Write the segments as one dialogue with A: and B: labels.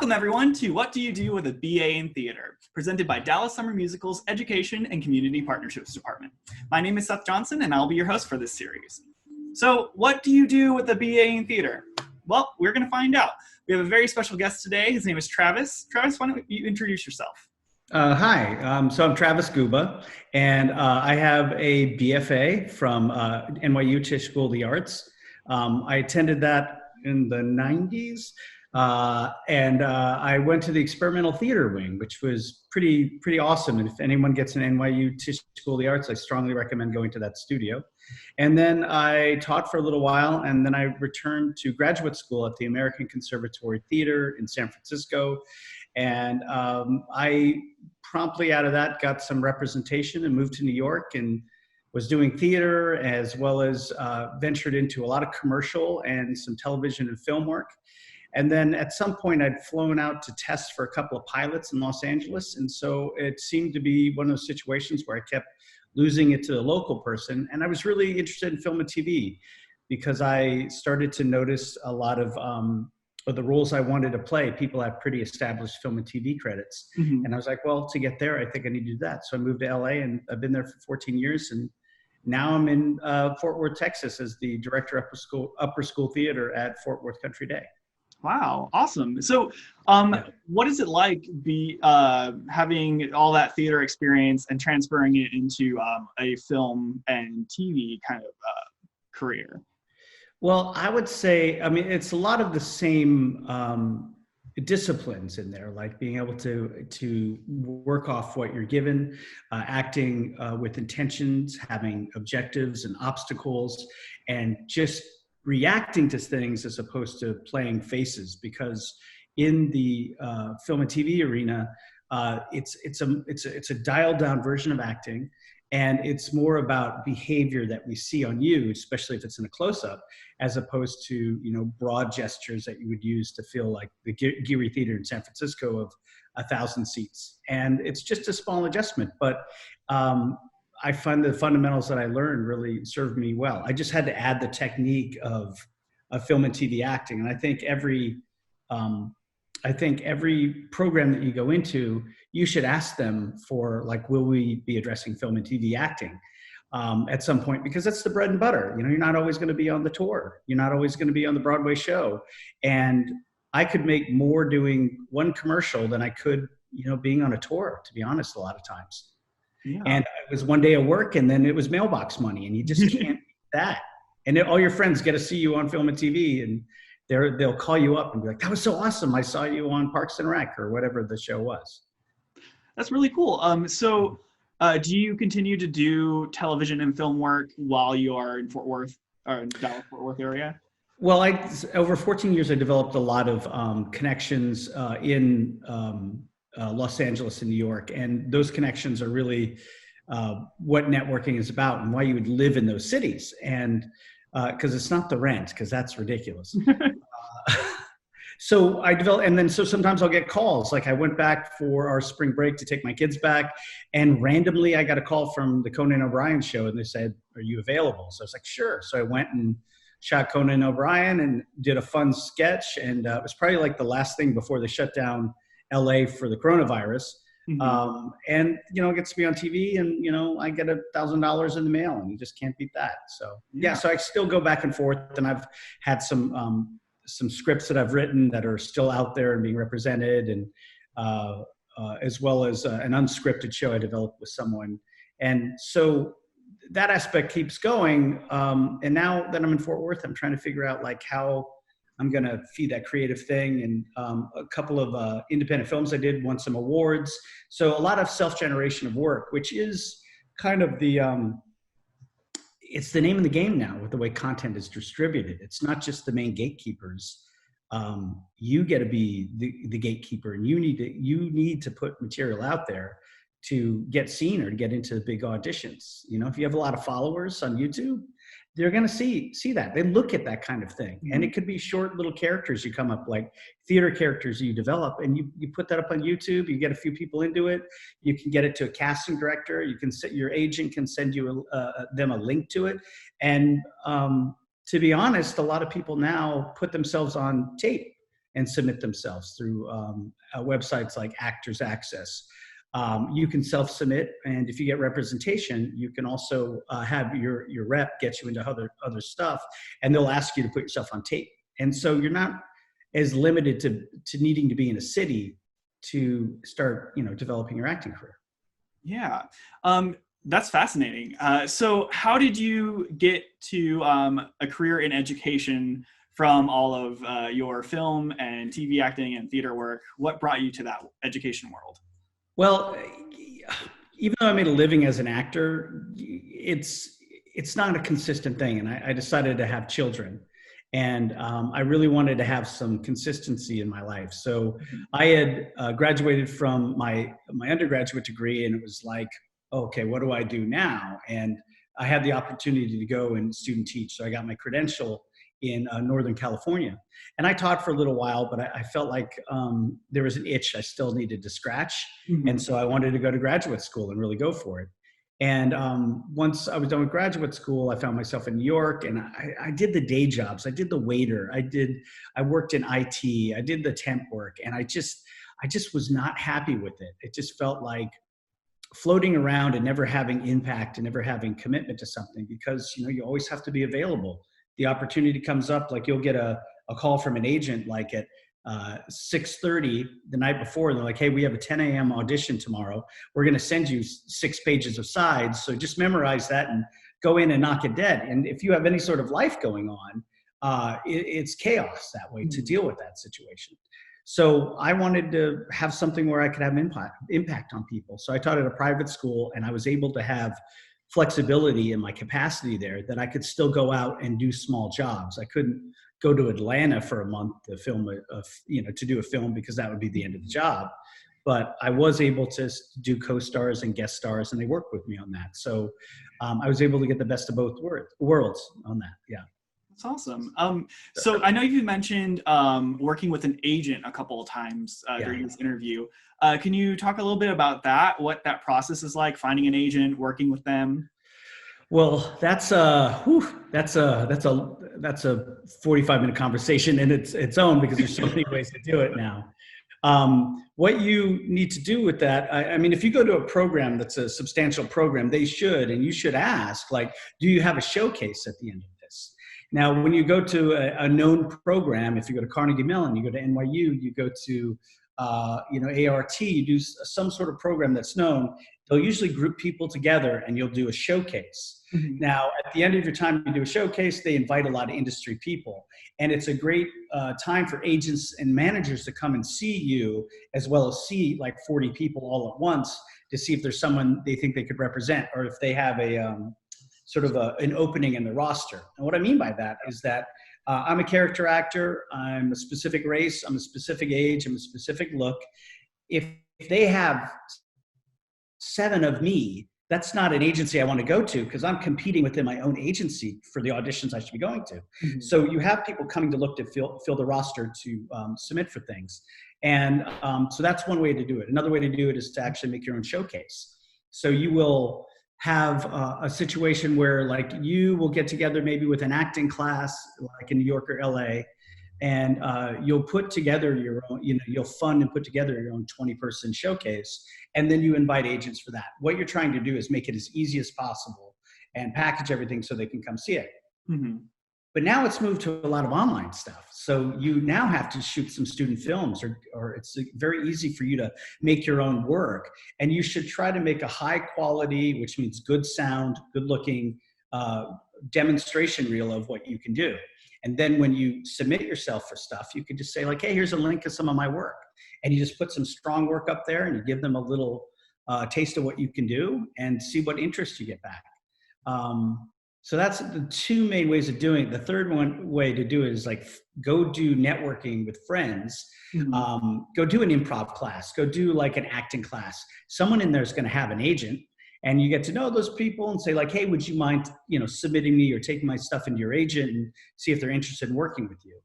A: Welcome everyone to What Do You Do with a BA in Theater, presented by Dallas Summer Musical's Education and Community Partnerships Department. My name is Seth Johnson and I'll be your host for this series. So what do you do with a BA in Theater? Well, we're going to find out. We have a very special guest today. His name is Travis. Travis, why don't you introduce yourself?
B: Hi, so I'm Travis Guba, and I have a BFA from NYU Tisch School of the Arts. I attended that in the 90s, and I went to the experimental theater wing, which was pretty awesome. And if anyone gets an NYU Tisch School of the Arts, I strongly recommend going to that studio. And then I taught for a little while, and then I returned to graduate school at the American Conservatory Theater in San Francisco. And I promptly out of that got some representation and moved to New York and was doing theater as well as ventured into a lot of commercial and some television and film work. And then at some point I'd flown out to test for a couple of pilots in Los Angeles. And so it seemed to be one of those situations where I kept losing it to the local person. And I was really interested in film and TV because I started to notice a lot of the roles I wanted to play. People have pretty established film and TV credits. Mm-hmm. And I was like, well, to get there, I think I need to do that. So I moved to LA and I've been there for 14 years. And now I'm in Fort Worth, Texas as the director of upper school theater at Fort Worth Country Day.
A: Wow, awesome. So what is it like having all that theater experience and transferring it into a film and TV kind of career?
B: Well, I would say, I mean, it's a lot of the same disciplines in there, like being able to work off what you're given, acting with intentions, having objectives and obstacles, and just reacting to things as opposed to playing faces. Because in the film and TV arena, it's a dialed down version of acting. And it's more about behavior that we see on you, especially if it's in a close-up, as opposed to, you know, broad gestures that you would use to feel like the Geary Theater in San Francisco of 1,000 seats. And it's just a small adjustment, but I find the fundamentals that I learned really served me well. I just had to add the technique of film and TV acting. And I think every program that you go into, you should ask them for, like, will we be addressing film and TV acting at some point? Because that's the bread and butter. You know, you're not always going to be on the tour. You're not always going to be on the Broadway show. And I could make more doing one commercial than I could, you know, being on a tour, to be honest, a lot of times. Yeah. And it was one day of work and then it was mailbox money, and you just can't beat that. And all your friends get to see you on film and TV, and they'll call you up and be like, that was so awesome. I saw you on Parks and Rec or whatever the show was.
A: That's really cool. So do you continue to do television and film work while you are in Fort Worth or in the Dallas-Fort Worth area?
B: Well, over 14 years, I developed a lot of connections in Los Angeles and New York. And those connections are really what networking is about and why you would live in those cities. And because it's not the rent, because that's ridiculous. So I developed, and then so sometimes I'll get calls. Like I went back for our spring break to take my kids back, and randomly I got a call from the Conan O'Brien show, and they said, "Are you available?" So I was like, "Sure." So I went and shot Conan O'Brien and did a fun sketch, and it was probably like the last thing before they shut down LA for the coronavirus. Mm-hmm. And, you know, it gets to be on TV, and, you know, I get $1,000 in the mail, and you just can't beat that. So, yeah, so I still go back and forth, and I've had some scripts that I've written that are still out there and being represented, and as well as an unscripted show I developed with someone. And so that aspect keeps going. And now that I'm in Fort Worth, I'm trying to figure out like how I'm going to feed that creative thing. And a couple of independent films I did, won some awards. So a lot of self-generation of work, which is kind of it's the name of the game now with the way content is distributed. It's not just the main gatekeepers. You get to be the gatekeeper, and you need to put material out there to get seen or to get into the big auditions. You know, if you have a lot of followers on YouTube, they're going to see that. They look at that kind of thing. Mm-hmm. And it could be short little characters you come up, like theater characters you develop, and you put that up on YouTube, you get a few people into it, you can get it to a casting director, your agent can send you them a link to it. And to be honest, a lot of people now put themselves on tape and submit themselves through websites like Actors Access. You can self-submit, and if you get representation, you can also have your rep get you into other stuff, and they'll ask you to put yourself on tape. And so you're not as limited to needing to be in a city to start, developing your acting career.
A: Yeah, that's fascinating. So how did you get to a career in education from all of your film and TV acting and theater work? What brought you to that education world?
B: Well, even though I made a living as an actor, it's not a consistent thing. And I decided to have children. And I really wanted to have some consistency in my life. So I had graduated from my undergraduate degree, and it was like, okay, what do I do now? And I had the opportunity to go and student teach. So I got my credential in Northern California. And I taught for a little while, but I felt like there was an itch I still needed to scratch. Mm-hmm. And so I wanted to go to graduate school and really go for it. And once I was done with graduate school, I found myself in New York, and I did the day jobs. I did the waiter. I worked in IT. I did the temp work, and I just was not happy with it. It just felt like floating around and never having impact and never having commitment to something, because you always have to be available. The opportunity comes up, like you'll get a call from an agent like at 6:30 the night before, and they're like, hey, we have a 10 a.m. audition tomorrow. We're going to send you 6 pages of sides. So just memorize that and go in and knock it dead. And if you have any sort of life going on, it's chaos that way to deal with that situation. So I wanted to have something where I could have impact on people. So I taught at a private school, and I was able to have flexibility in my capacity there, that I could still go out and do small jobs. I couldn't go to Atlanta for a month to film to do a film, because that would be the end of the job. But I was able to do co-stars and guest stars, and they worked with me on that. So I was able to get the best of both worlds on that. Yeah.
A: That's awesome. So I know you mentioned working with an agent a couple of times during this interview. Can you talk a little bit about that? What that process is like, finding an agent, working with them?
B: Well, that's a 45-minute conversation in its own, because there's so many ways to do it now. What you need to do with that, I mean, if you go to a program that's a substantial program, you should ask, like, do you have a showcase at the end of this? Now, when you go to a known program, if you go to Carnegie Mellon, you go to NYU, you go to ART, you do some sort of program that's known, they'll usually group people together and you'll do a showcase. Mm-hmm. Now, at the end of your time, you do a showcase, they invite a lot of industry people. And it's a great time for agents and managers to come and see you, as well as see like 40 people all at once, to see if there's someone they think they could represent, or if they have an opening in the roster. And what I mean by that is that I'm a character actor, I'm a specific race, I'm a specific age, I'm a specific look. If they have 7 of me, that's not an agency I want to go to, because I'm competing within my own agency for the auditions I should be going to. Mm-hmm. So you have people coming to look to fill the roster to submit for things. And so that's one way to do it. Another way to do it is to actually make your own showcase. So you will have a situation where, like, you will get together maybe with an acting class, like in New York or LA, and you'll put together your own, you'll fund and put together your own 20-person showcase, and then you invite agents for that. What you're trying to do is make it as easy as possible and package everything so they can come see it. Mm-hmm. But now it's moved to a lot of online stuff. So you now have to shoot some student films, or it's very easy for you to make your own work. And you should try to make a high quality, which means good sound, good looking demonstration reel of what you can do. And then when you submit yourself for stuff, you can just say, like, hey, here's a link to some of my work. And you just put some strong work up there, and you give them a little taste of what you can do, and see what interest you get back. So that's the 2 main ways of doing it. The third way to do it is, like, go do networking with friends. Mm-hmm. Go do an improv class. Go do like an acting class. Someone in there is going to have an agent, and you get to know those people and say, like, hey, would you mind, submitting me or taking my stuff into your agent, and see if they're interested in working with you.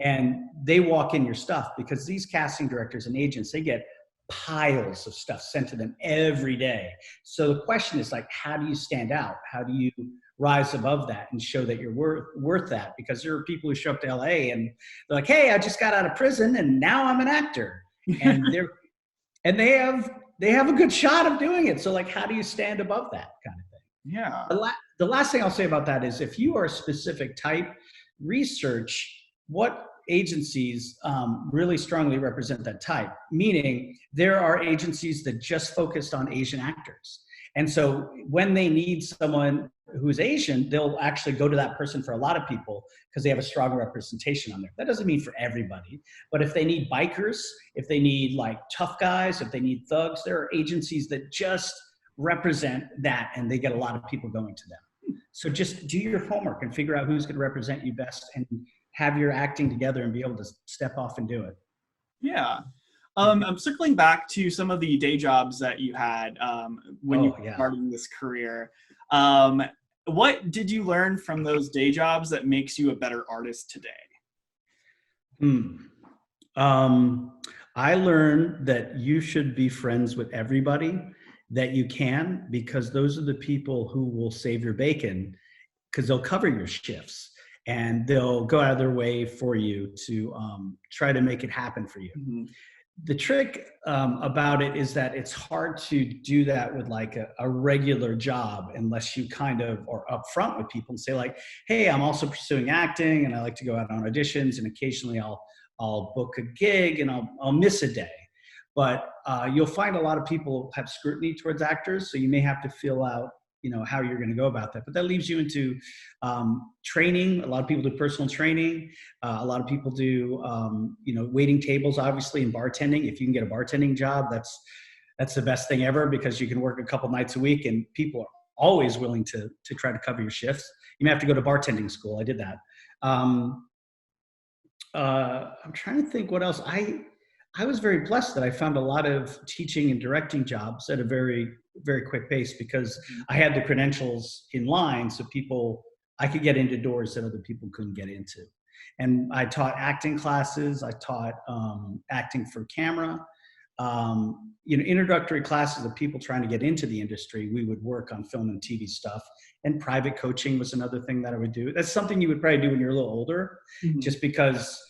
B: And they walk in your stuff, because these casting directors and agents, they get piles of stuff sent to them every day. So the question is like, how do you stand out? How do you rise above that and show that you're worth that? Because there are people who show up to LA and they're like, hey, I just got out of prison and now I'm an actor. And they have a good shot of doing it. So like, how do you stand above that kind of thing?
A: Yeah.
B: The last thing I'll say about that is if you are a specific type, research what agencies really strongly represent that type, meaning there are agencies that just focused on Asian actors. And so when they need someone who's Asian, they'll actually go to that person for a lot of people because they have a strong representation on there. That doesn't mean for everybody, but if they need bikers, if they need like tough guys, if they need thugs, there are agencies that just represent that and they get a lot of people going to them. So just do your homework and figure out who's going to represent you best and have your acting together and be able to step off and do it.
A: Yeah. I'm circling back to some of the day jobs that you had when you were starting this career. What did you learn from those day jobs that makes you a better artist today?
B: I learned that you should be friends with everybody that you can, because those are the people who will save your bacon, because they'll cover your shifts and they'll go out of their way for you to try to make it happen for you. Mm-hmm. The trick about it is that it's hard to do that with like a regular job unless you kind of are upfront with people and say like, hey, I'm also pursuing acting and I like to go out on auditions and occasionally I'll book a gig and I'll miss a day. But you'll find a lot of people have scrutiny towards actors, so you may have to feel out, how you're going to go about that. But that leaves you into training. A lot of people do personal training. A lot of people do, waiting tables, obviously, and bartending. If you can get a bartending job, that's the best thing ever, because you can work a couple nights a week and people are always willing to try to cover your shifts. You may have to go to bartending school. I did that. I'm trying to think what else. I was very blessed that I found a lot of teaching and directing jobs at a very, very quick pace, because I had the credentials in line, so I could get into doors that other people couldn't get into. And I taught acting classes. I taught acting for camera. Introductory classes of people trying to get into the industry. We would work on film and TV stuff. And private coaching was another thing that I would do. That's something you would probably do when you're a little older, just because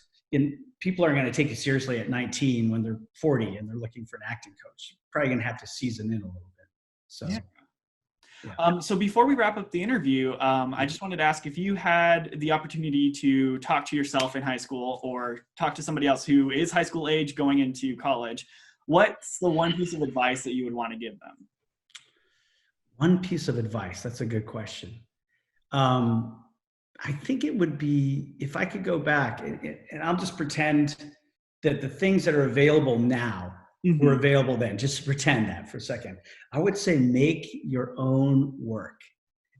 B: people aren't going to take you seriously at 19 when they're 40 and they're looking for an acting coach. You're probably going to have to season in a little bit. So,
A: yeah. So before we wrap up the interview, I just wanted to ask if you had the opportunity to talk to yourself in high school or talk to somebody else who is high school age going into college, what's the one piece of advice that you would want to give them?
B: One piece of advice. That's a good question. I think it would be, if I could go back and I'll just pretend that the things that are available now were available then, just pretend that for a second. I would say make your own work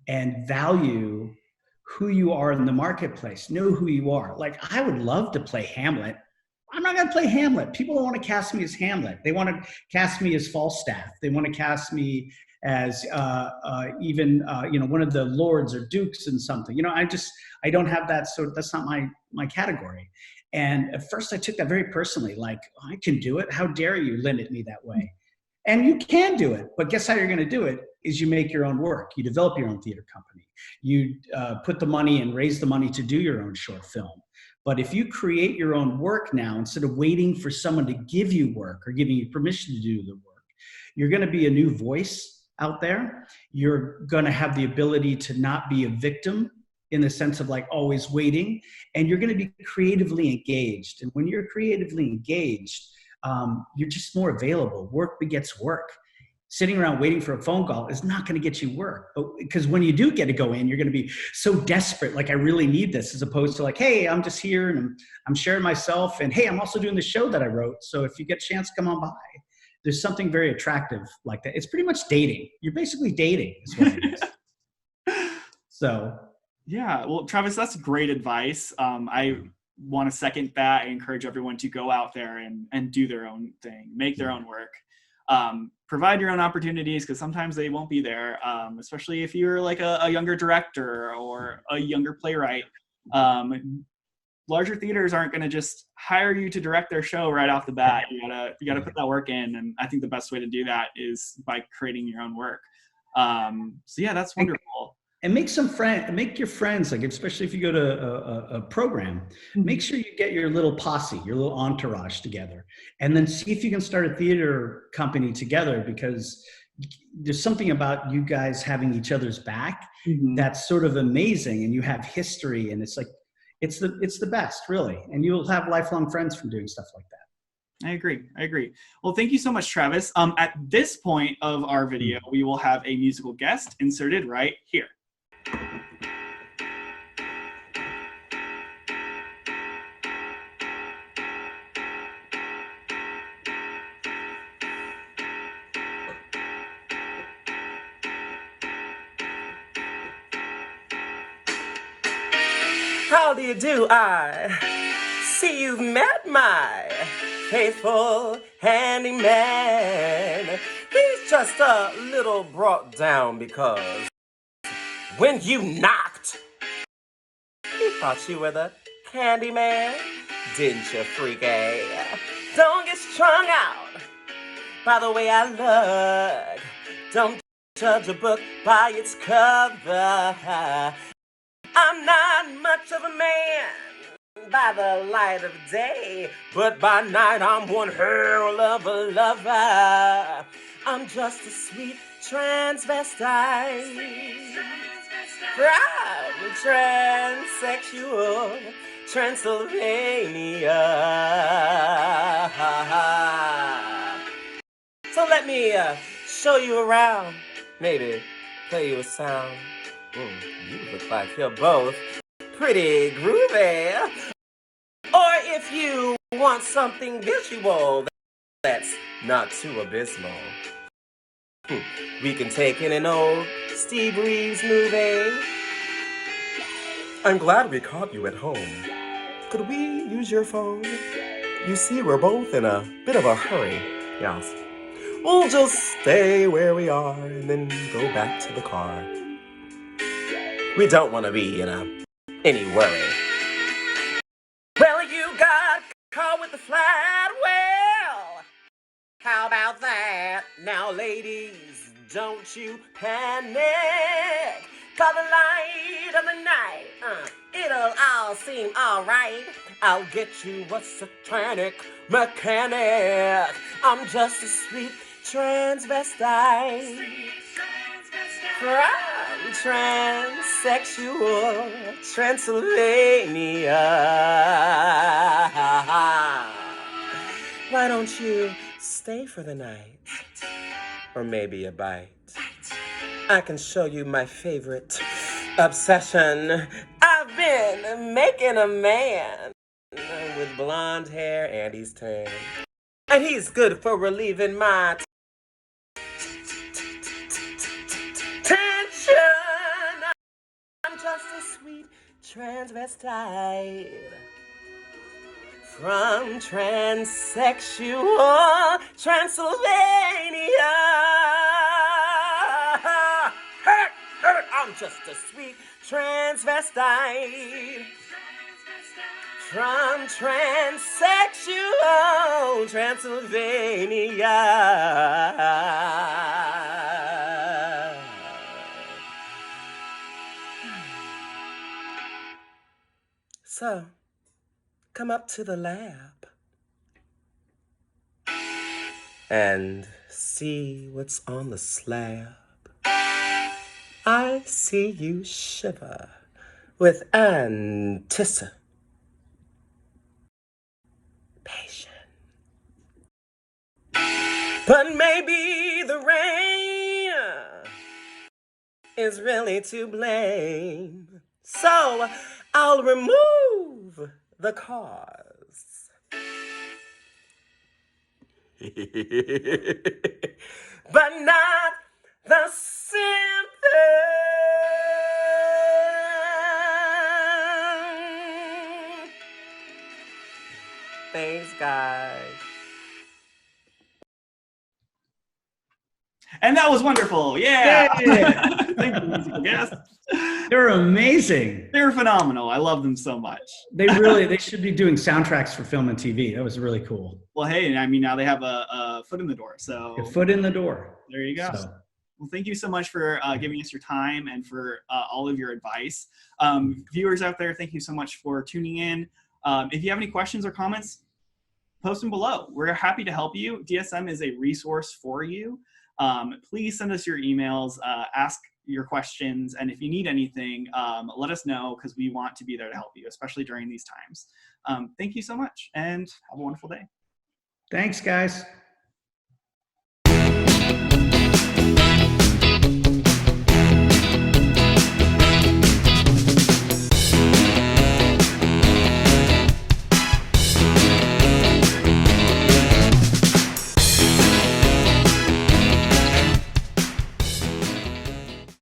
B: and value who you are in the marketplace. Know who you are. Like, I would love to play Hamlet. I'm not going to play Hamlet. People don't want to cast me as Hamlet. They want to cast me as Falstaff. They want to cast me as one of the lords or dukes in something. I don't have that, so that's not my category. And at first I took that very personally, like, I can do it. How dare you limit me that way? And you can do it, but guess how you're going to do it is you make your own work. You develop your own theater company. You put the money and raise the money to do your own short film. But if you create your own work now, instead of waiting for someone to give you work or giving you permission to do the work, you're going to be a new voice out there. You're going to have the ability to not be a victim in the sense of like always waiting, and you're going to be creatively engaged. And when you're creatively engaged, you're just more available. Work begets work. Sitting around waiting for a phone call is not going to get you work. But because when you do get to go in, you're going to be so desperate, like, I really need this, as opposed to like, hey, I'm just here and I'm sharing myself, and hey, I'm also doing the show that I wrote. So if you get a chance, come on by. There's something very attractive like that. It's pretty much dating. You're basically dating is what it is. So.
A: Yeah, well, Travis, that's great advice. I want to second that. I encourage everyone to go out there and do their own thing, make their own work, provide your own opportunities, because sometimes they won't be there, especially if you're like a younger director or a younger playwright. larger theaters aren't going to just hire you to direct their show right off the bat. You gotta put that work in, and I think the best way to do that is by creating your own work. So yeah, that's wonderful.
B: And make your friends, like especially if you go to a program, make sure you get your little posse, your little entourage together, and then see if you can start a theater company together, because there's something about you guys having each other's back that's sort of amazing, and you have history, and it's like it's the best, really, and you'll have lifelong friends from doing stuff like that.
A: I agree. Well, thank you so much, Travis. At this point of our video, we will have a musical guest inserted right here.
C: How do you do? I see you've met my faithful handyman. He's just a little brought down because when you knocked, he thought you were the candy man. Didn't you, freaky? Don't get strung out by the way I look. Don't judge a book by its cover. I'm not much of a man by the light of day, but by night I'm one hell of a lover. I'm just a sweet transvestite from Transsexual Transylvania. So let me show you around, maybe play you a sound. You look like you're both pretty groovy. Or if you want something visual that's not too abysmal, we can take in an old Steve Reeves movie. I'm glad we caught you at home. Could we use your phone? You see, we're both in a bit of a hurry. Yes. We'll just stay where we are and then go back to the car. We don't want to be in any worry. Well, you got caught with the flat. Well, how about that? Now, ladies, don't you panic. By the light of the night, it'll all seem alright. I'll get you a satanic mechanic. I'm just a sweet transvestite from Transsexual Transylvania. Why don't you stay for the night? Or maybe a bite? I can show you my favorite obsession. I've been making a man with blonde hair and he's tan. And he's good for relieving my tension. I'm just a sweet transvestite from Transsexual Transylvania. I'm just a sweet transvestite from Transsexual Transylvania. So, come up to the lab and see what's on the slab. I see you shiver with anticipation. But maybe the rain is really to blame. So I'll remove the cause. But not the symptom.
A: And that was wonderful. Yeah.
B: Yeah.
A: Thank you, musical guests.
B: They're amazing.
A: They were phenomenal. I love them so much.
B: They should be doing soundtracks for film and TV. That was really cool.
A: Well, hey, I mean, now they have a foot in the door. So
B: A foot in the door.
A: there you go.
B: So.
A: Well, thank you so much for giving us your time and for all of your advice. Viewers out there, thank you so much for tuning in. If you have any questions or comments, post them below. We're happy to help you. DSM is a resource for you. Please send us your emails, ask your questions, and if you need anything, let us know because we want to be there to help you, especially during these times. Thank you so much and have a wonderful day.
B: Thanks, guys.